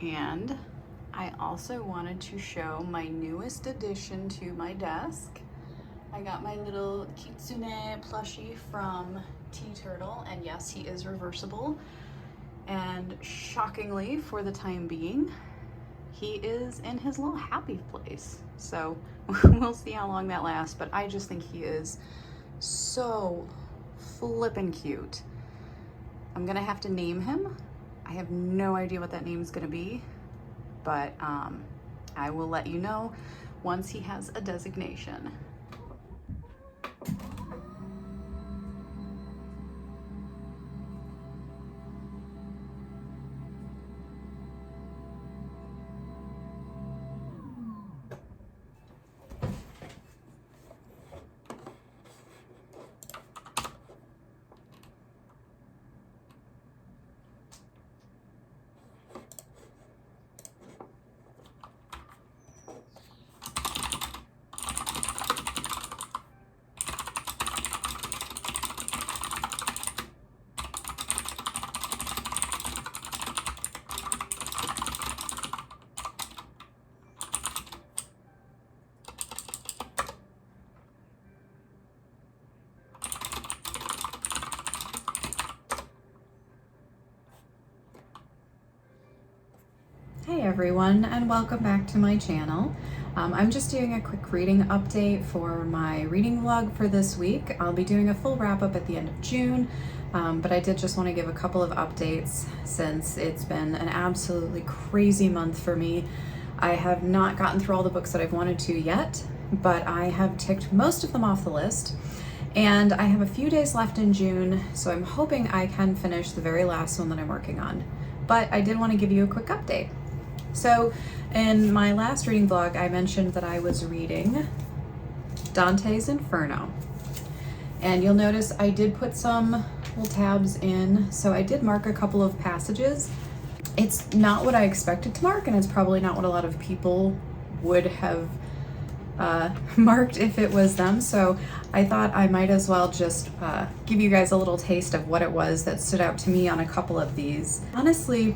And I also wanted to show my newest addition to my desk. I got my little kitsune plushie from Tea Turtle, and yes, he is reversible. And shockingly, for the time being, he is in his little happy place. So we'll see how long that lasts, but I just think he is so flippin' cute. I'm gonna have to name him. I have no idea what that name is gonna be, but I will let you know once he has a designation. Hey everyone, and welcome back to my channel. I'm just doing a quick reading update for my reading vlog for this week. I'll be doing a full wrap up at the end of June, but I did just want to give a couple of updates since it's been an absolutely crazy month for me. I have not gotten through all the books that I've wanted to yet, but I have ticked most of them off the list. And I have a few days left in June, so I'm hoping I can finish the very last one that I'm working on. But I did want to give you a quick update. So in my last reading vlog, I mentioned that I was reading Dante's Inferno. And you'll notice I did put some little tabs in, so I did mark a couple of passages. It's not what I expected to mark, and it's probably not what a lot of people would have marked if it was them, so I thought I might as well just give you guys a little taste of what it was that stood out to me on a couple of these. Honestly,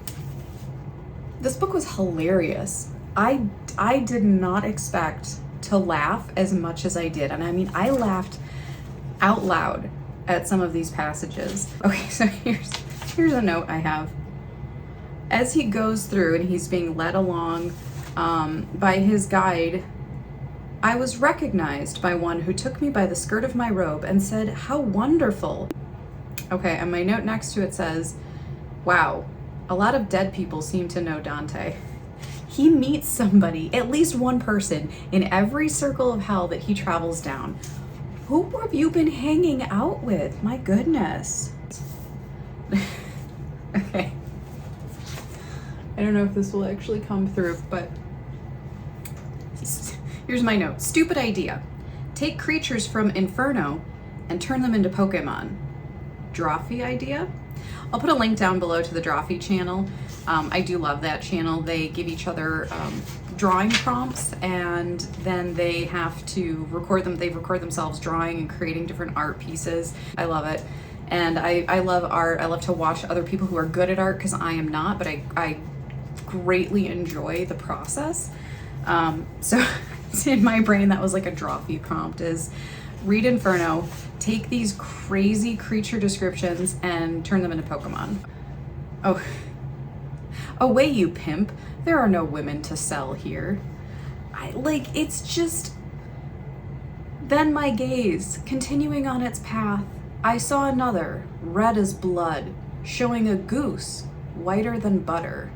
this book was hilarious. I did not expect to laugh as much as I did, and I mean, I laughed out loud at some of these passages. Okay, so here's a note I have. As he goes through and he's being led along by his guide, I was recognized by one who took me by the skirt of my robe and said, "How wonderful." Okay, and my note next to it says, "Wow, a lot of dead people seem to know Dante." He meets somebody, at least one person, in every circle of hell that he travels down. Who have you been hanging out with? My goodness. Okay. I don't know if this will actually come through, but here's my note. Stupid idea. Take creatures from Inferno and turn them into Pokemon. Drawfee idea? I'll put a link down below to the Drawfee channel. I do love that channel. They give each other drawing prompts, and then they have to record them. They record themselves drawing and creating different art pieces. I love it. And I love art. I love to watch other people who are good at art because I am not, but I greatly enjoy the process. So in my brain, that was like a Drawfee prompt, is read Inferno, take these crazy creature descriptions and turn them into Pokemon. Oh, away you pimp. There are no women to sell here. It's just... Then my gaze, continuing on its path, I saw another, red as blood, showing a goose, whiter than butter.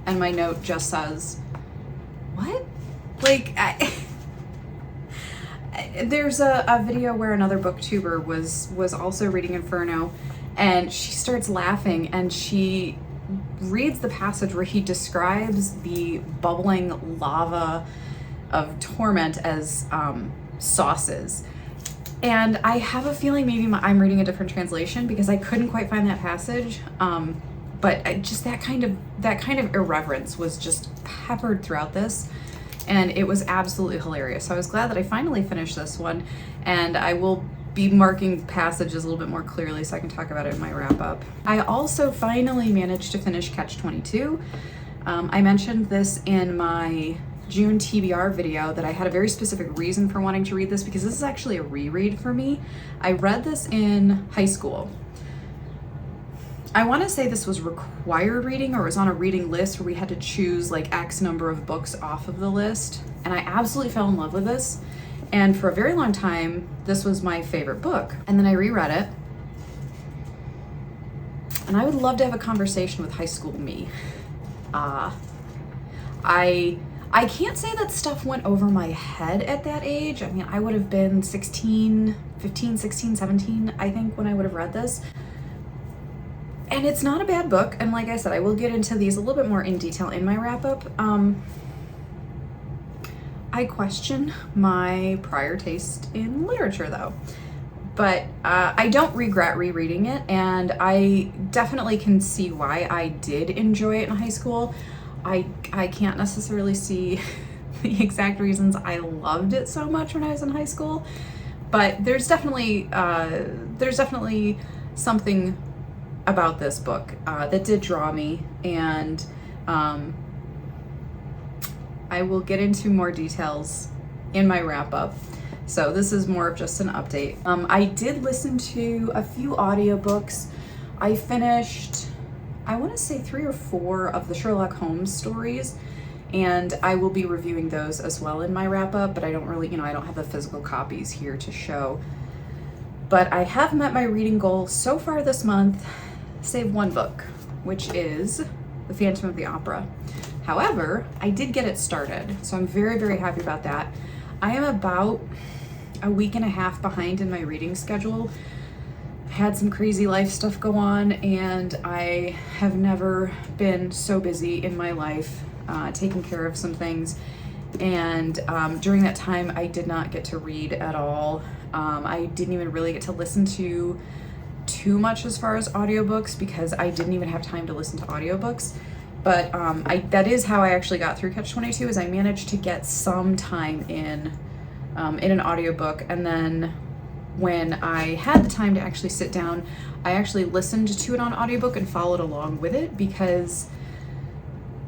And my note just says, what? There's a video where another booktuber was also reading Inferno, and she starts laughing, and she reads the passage where he describes the bubbling lava of torment as sauces. And I have a feeling maybe I'm reading a different translation because I couldn't quite find that passage. But just that kind of irreverence was just peppered throughout this, and it was absolutely hilarious. So I was glad that I finally finished this one, and I will be marking passages a little bit more clearly so I can talk about it in my wrap up. I also finally managed to finish Catch 22. I mentioned this in my June TBR video that I had a very specific reason for wanting to read this, because this is actually a reread for me. I read this in high school. I want to say this was required reading, or it was on a reading list where we had to choose like X number of books off of the list, and I absolutely fell in love with this. And for a very long time, this was my favorite book. And then I reread it, and I would love to have a conversation with high school me. I can't say that stuff went over my head at that age. I mean, I would have been 15, 16, 17, I think, when I would have read this. And it's not a bad book, and like I said, I will get into these a little bit more in detail in my wrap-up. I question my prior taste in literature, though. But I don't regret rereading it, and I definitely can see why I did enjoy it in high school. I can't necessarily see the exact reasons I loved it so much when I was in high school, but there's definitely something about this book that did draw me, and I will get into more details in my wrap up. So this is more of just an update. I did listen to a few audiobooks. I finished, I want to say 3 or 4 of the Sherlock Holmes stories, and I will be reviewing those as well in my wrap up, but I don't really, I don't have the physical copies here to show. But I have met my reading goal so far this month, save one book, which is The Phantom of the Opera. However, I did get it started, so I'm very, very happy about that. I am about a week and a half behind in my reading schedule. I had some crazy life stuff go on, and I have never been so busy in my life taking care of some things. And during that time, I did not get to read at all. I didn't even really get to listen to too much as far as audiobooks, because I didn't even have time to listen to audiobooks. But that is how I actually got through Catch-22, is I managed to get some time in an audiobook, and then when I had the time to actually sit down, I actually listened to it on audiobook and followed along with it, because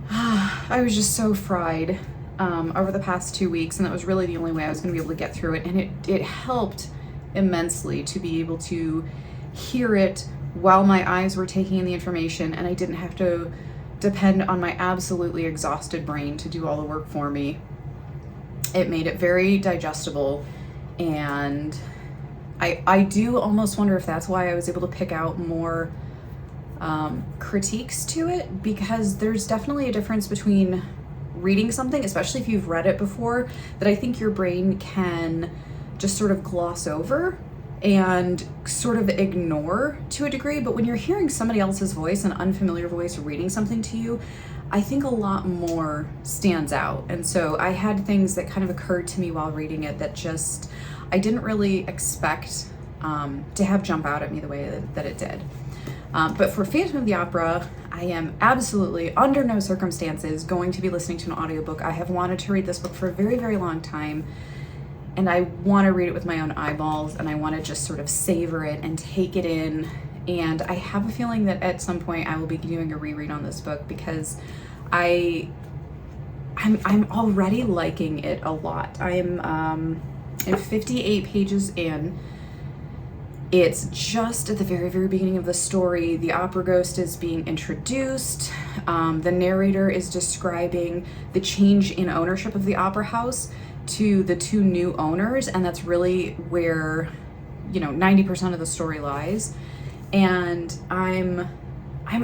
I was just so fried over the past 2 weeks, and that was really the only way I was going to be able to get through it. And it helped immensely to be able to hear it while my eyes were taking in the information, and I didn't have to depend on my absolutely exhausted brain to do all the work for me. It made it very digestible, and I do almost wonder if that's why I was able to pick out more critiques to it, because there's definitely a difference between reading something, especially if you've read it before, that I think your brain can just sort of gloss over and sort of ignore to a degree. But when you're hearing somebody else's voice, an unfamiliar voice, reading something to you, I think a lot more stands out. And so I had things that kind of occurred to me while reading it that just I didn't really expect to have jump out at me the way that it did. But for Phantom of the Opera, I am absolutely under no circumstances going to be listening to an audiobook. I have wanted to read this book for a very, very long time, and I want to read it with my own eyeballs, and I want to just sort of savor it and take it in. And I have a feeling that at some point I will be doing a reread on this book, because I'm already liking it a lot. I am 58 pages in. It's just at the very, very beginning of the story. The opera ghost is being introduced. The narrator is describing the change in ownership of the opera house to the two new owners, and that's really where 90% of the story lies. And I'm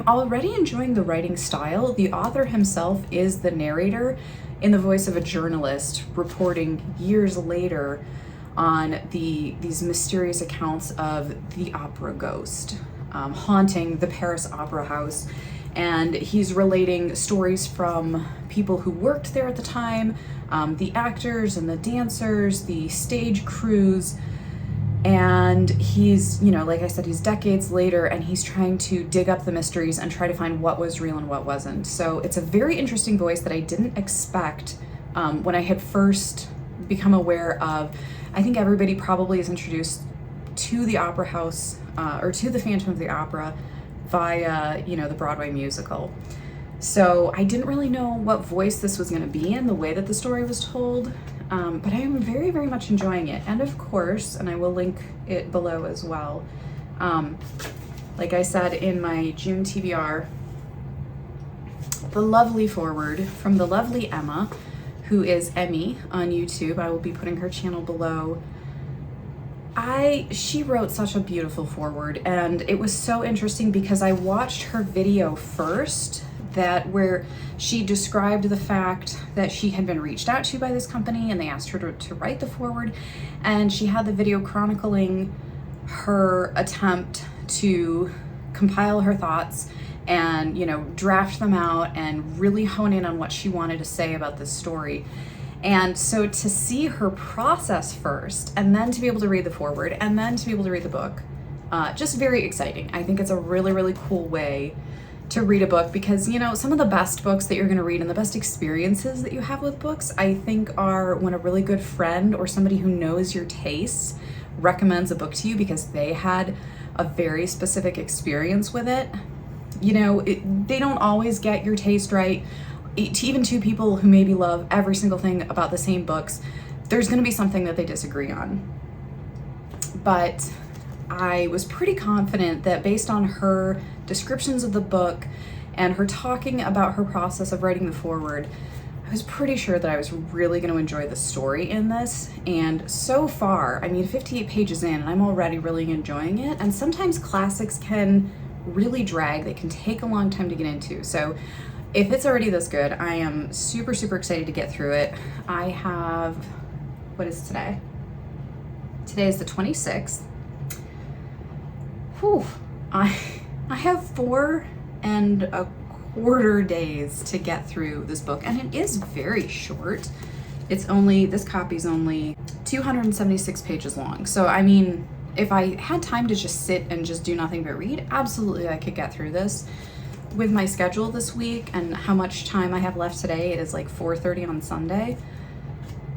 already enjoying the writing style. The author himself is the narrator in the voice of a journalist reporting years later on these mysterious accounts of the opera ghost haunting the Paris Opera House. And he's relating stories from people who worked there at the time, the actors and the dancers, the stage crews. And he's, like I said, he's decades later, and he's trying to dig up the mysteries and try to find what was real and what wasn't. So it's a very interesting voice that I didn't expect when I had first become aware of. I think everybody probably is introduced to the opera house or to the Phantom of the Opera via, the Broadway musical. So I didn't really know what voice this was going to be in, the way that the story was told. But I am very, very much enjoying it. And of course, and I will link it below as well, like I said in my June TBR, the lovely foreword from the lovely Emma, who is Emmy on YouTube. I will be putting her channel below. She wrote such a beautiful foreword, and it was so interesting because I watched her video first, where she described the fact that she had been reached out to by this company and they asked her to write the foreword, and she had the video chronicling her attempt to compile her thoughts and draft them out and really hone in on what she wanted to say about this story. And so to see her process first, and then to be able to read the foreword, and then to be able to read the book, just very exciting. I think it's a really, really cool way to read a book, because some of the best books that you're going to read and the best experiences that you have with books, I think, are when a really good friend or somebody who knows your tastes recommends a book to you because they had a very specific experience with it. They don't always get your taste right. Even two people who maybe love every single thing about the same books, there's going to be something that they disagree on. But I was pretty confident that based on her descriptions of the book and her talking about her process of writing the foreword, I was pretty sure that I was really going to enjoy the story in this. And so far, 58 pages in, and I'm already really enjoying it. And sometimes classics can really drag. They can take a long time to get into. So if it's already this good, I am super, super excited to get through it. I have, what is today? Today is the 26th. Whew. I have 4.25 days to get through this book, and it is very short. This copy's only 276 pages long. So if I had time to just sit and just do nothing but read, absolutely I could get through this. with my schedule this week and how much time I have left today, it is like 4:30 on Sunday.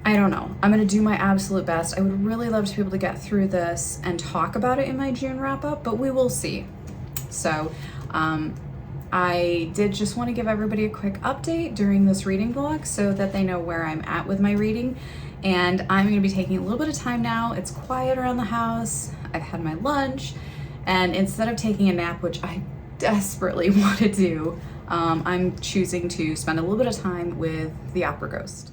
I don't know. I'm gonna do my absolute best. I would really love to be able to get through this and talk about it in my June wrap up, but we will see. So I did just want to give everybody a quick update during this reading vlog so that they know where I'm at with my reading. And I'm going to be taking a little bit of time now. It's quiet around the house. I've had my lunch, and instead of taking a nap, which I desperately want to do, I'm choosing to spend a little bit of time with the Opera Ghost.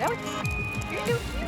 That was...